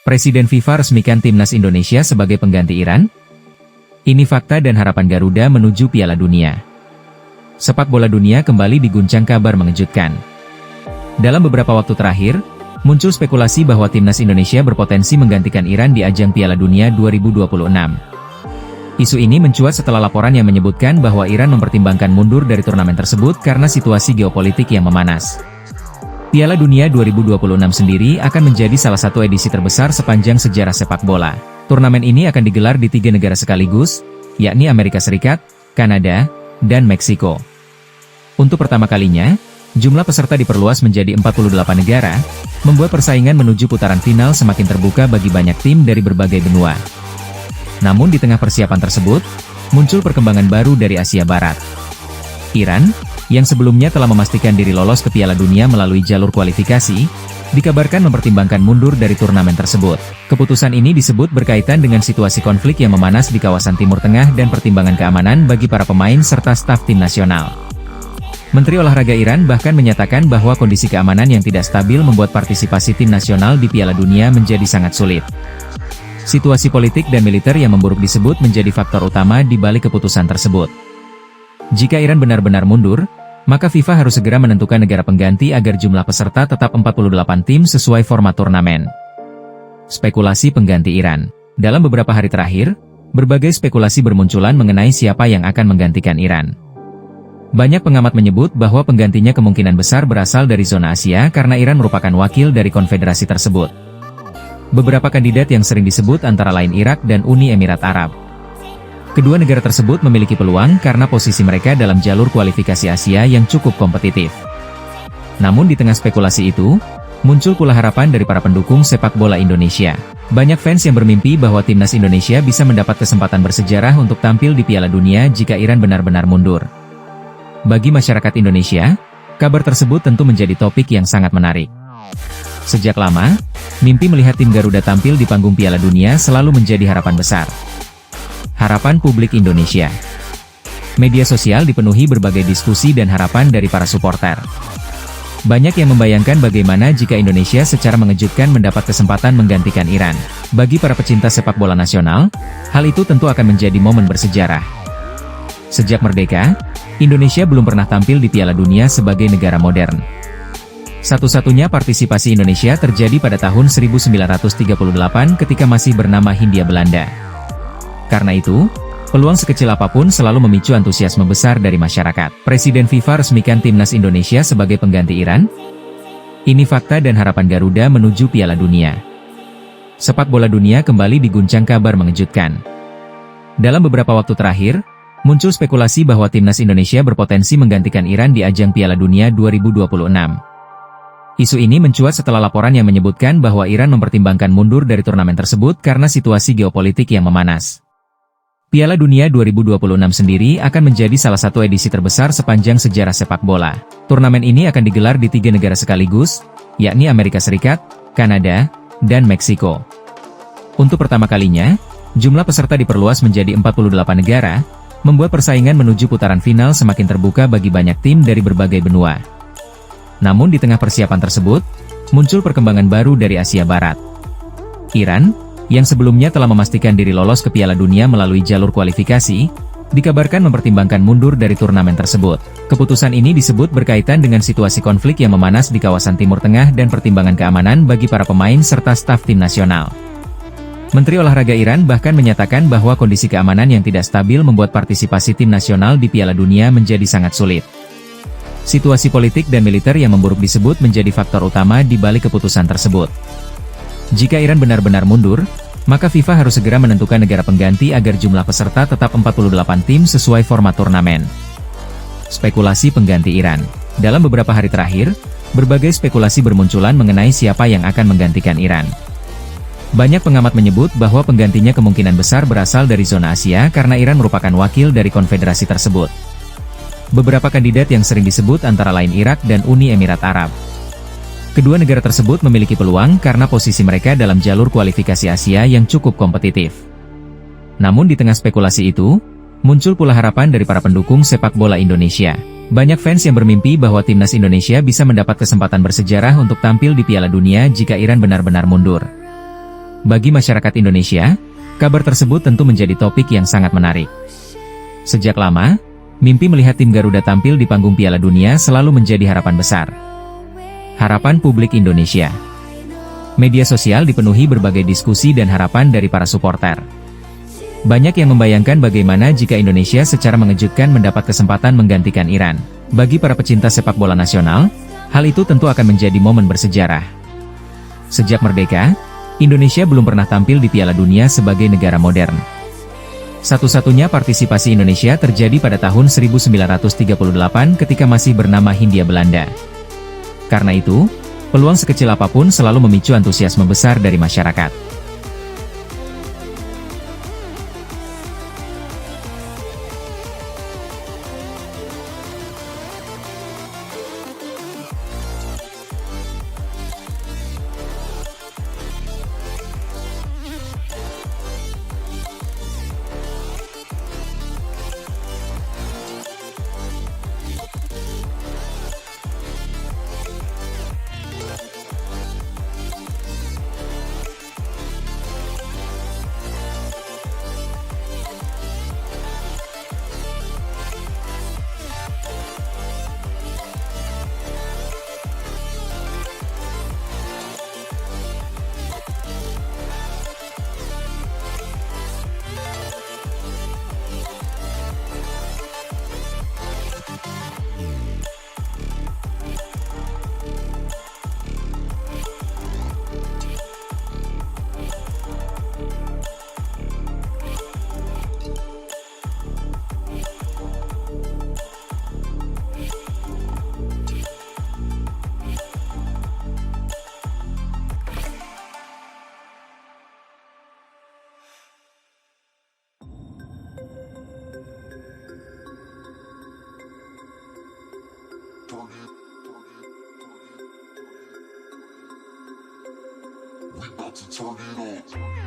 Presiden FIFA resmikan Timnas Indonesia sebagai pengganti Iran? Ini fakta dan harapan Garuda menuju Piala Dunia. Sepak bola dunia kembali diguncang kabar mengejutkan. Dalam beberapa waktu terakhir, muncul spekulasi bahwa Timnas Indonesia berpotensi menggantikan Iran di ajang Piala Dunia 2026. Isu ini mencuat setelah laporan yang menyebutkan bahwa Iran mempertimbangkan mundur dari turnamen tersebut karena situasi geopolitik yang memanas. Piala Dunia 2026 sendiri akan menjadi salah satu edisi terbesar sepanjang sejarah sepak bola. Turnamen ini akan digelar di 3 negara sekaligus, yakni Amerika Serikat, Kanada, dan Meksiko. Untuk pertama kalinya, jumlah peserta diperluas menjadi 48 negara, membuat persaingan menuju putaran final semakin terbuka bagi banyak tim dari berbagai benua. Namun di tengah persiapan tersebut, muncul perkembangan baru dari Asia Barat. Iran, yang sebelumnya telah memastikan diri lolos ke Piala Dunia melalui jalur kualifikasi, dikabarkan mempertimbangkan mundur dari turnamen tersebut. Keputusan ini disebut berkaitan dengan situasi konflik yang memanas di kawasan Timur Tengah dan pertimbangan keamanan bagi para pemain serta staf tim nasional. Menteri Olahraga Iran bahkan menyatakan bahwa kondisi keamanan yang tidak stabil membuat partisipasi tim nasional di Piala Dunia menjadi sangat sulit. Situasi politik dan militer yang memburuk disebut menjadi faktor utama di balik keputusan tersebut. Jika Iran benar-benar mundur, maka FIFA harus segera menentukan negara pengganti agar jumlah peserta tetap 48 tim sesuai format turnamen. Spekulasi pengganti Iran. Dalam beberapa hari terakhir, berbagai spekulasi bermunculan mengenai siapa yang akan menggantikan Iran. Banyak pengamat menyebut bahwa penggantinya kemungkinan besar berasal dari zona Asia karena Iran merupakan wakil dari konfederasi tersebut. Beberapa kandidat yang sering disebut antara lain Irak dan Uni Emirat Arab. Kedua negara tersebut memiliki peluang karena posisi mereka dalam jalur kualifikasi Asia yang cukup kompetitif. Namun di tengah spekulasi itu, muncul pula harapan dari para pendukung sepak bola Indonesia. Banyak fans yang bermimpi bahwa Timnas Indonesia bisa mendapat kesempatan bersejarah untuk tampil di Piala Dunia jika Iran benar-benar mundur. Bagi masyarakat Indonesia, kabar tersebut tentu menjadi topik yang sangat menarik. Sejak lama, mimpi melihat tim Garuda tampil di panggung Piala Dunia selalu menjadi harapan besar. Harapan publik Indonesia. Media sosial dipenuhi berbagai diskusi dan harapan dari para supporter. Banyak yang membayangkan bagaimana jika Indonesia secara mengejutkan mendapat kesempatan menggantikan Iran. Bagi para pecinta sepak bola nasional, hal itu tentu akan menjadi momen bersejarah. Sejak merdeka, Indonesia belum pernah tampil di Piala Dunia sebagai negara modern. Satu-satunya partisipasi Indonesia terjadi pada tahun 1938 ketika masih bernama Hindia Belanda. Karena itu, peluang sekecil apapun selalu memicu antusiasme besar dari masyarakat. Presiden FIFA resmikan Timnas Indonesia sebagai pengganti Iran? Ini fakta dan harapan Garuda menuju Piala Dunia. Sepak bola dunia kembali diguncang kabar mengejutkan. Dalam beberapa waktu terakhir, muncul spekulasi bahwa Timnas Indonesia berpotensi menggantikan Iran di ajang Piala Dunia 2026. Isu ini mencuat setelah laporan yang menyebutkan bahwa Iran mempertimbangkan mundur dari turnamen tersebut karena situasi geopolitik yang memanas. Piala Dunia 2026 sendiri akan menjadi salah satu edisi terbesar sepanjang sejarah sepak bola. Turnamen ini akan digelar di 3 negara sekaligus, yakni Amerika Serikat, Kanada, dan Meksiko. Untuk pertama kalinya, jumlah peserta diperluas menjadi 48 negara, membuat persaingan menuju putaran final semakin terbuka bagi banyak tim dari berbagai benua. Namun di tengah persiapan tersebut, muncul perkembangan baru dari Asia Barat. Iran, yang sebelumnya telah memastikan diri lolos ke Piala Dunia melalui jalur kualifikasi, dikabarkan mempertimbangkan mundur dari turnamen tersebut. Keputusan ini disebut berkaitan dengan situasi konflik yang memanas di kawasan Timur Tengah dan pertimbangan keamanan bagi para pemain serta staf tim nasional. Menteri Olahraga Iran bahkan menyatakan bahwa kondisi keamanan yang tidak stabil membuat partisipasi tim nasional di Piala Dunia menjadi sangat sulit. Situasi politik dan militer yang memburuk disebut menjadi faktor utama di balik keputusan tersebut. Jika Iran benar-benar mundur, maka FIFA harus segera menentukan negara pengganti agar jumlah peserta tetap 48 tim sesuai format turnamen. Spekulasi pengganti Iran. Dalam beberapa hari terakhir, berbagai spekulasi bermunculan mengenai siapa yang akan menggantikan Iran. Banyak pengamat menyebut bahwa penggantinya kemungkinan besar berasal dari zona Asia karena Iran merupakan wakil dari konfederasi tersebut. Beberapa kandidat yang sering disebut antara lain Irak dan Uni Emirat Arab. Kedua negara tersebut memiliki peluang karena posisi mereka dalam jalur kualifikasi Asia yang cukup kompetitif. Namun di tengah spekulasi itu, muncul pula harapan dari para pendukung sepak bola Indonesia. Banyak fans yang bermimpi bahwa Timnas Indonesia bisa mendapat kesempatan bersejarah untuk tampil di Piala Dunia jika Iran benar-benar mundur. Bagi masyarakat Indonesia, kabar tersebut tentu menjadi topik yang sangat menarik. Sejak lama, mimpi melihat tim Garuda tampil di panggung Piala Dunia selalu menjadi harapan besar. Harapan publik Indonesia. Media sosial dipenuhi berbagai diskusi dan harapan dari para supporter. Banyak yang membayangkan bagaimana jika Indonesia secara mengejutkan mendapat kesempatan menggantikan Iran. Bagi para pecinta sepak bola nasional, hal itu tentu akan menjadi momen bersejarah. Sejak merdeka, Indonesia belum pernah tampil di Piala Dunia sebagai negara modern. Satu-satunya partisipasi Indonesia terjadi pada tahun 1938 ketika masih bernama Hindia Belanda. Karena itu, peluang sekecil apapun selalu memicu antusiasme besar dari masyarakat. Turn it on.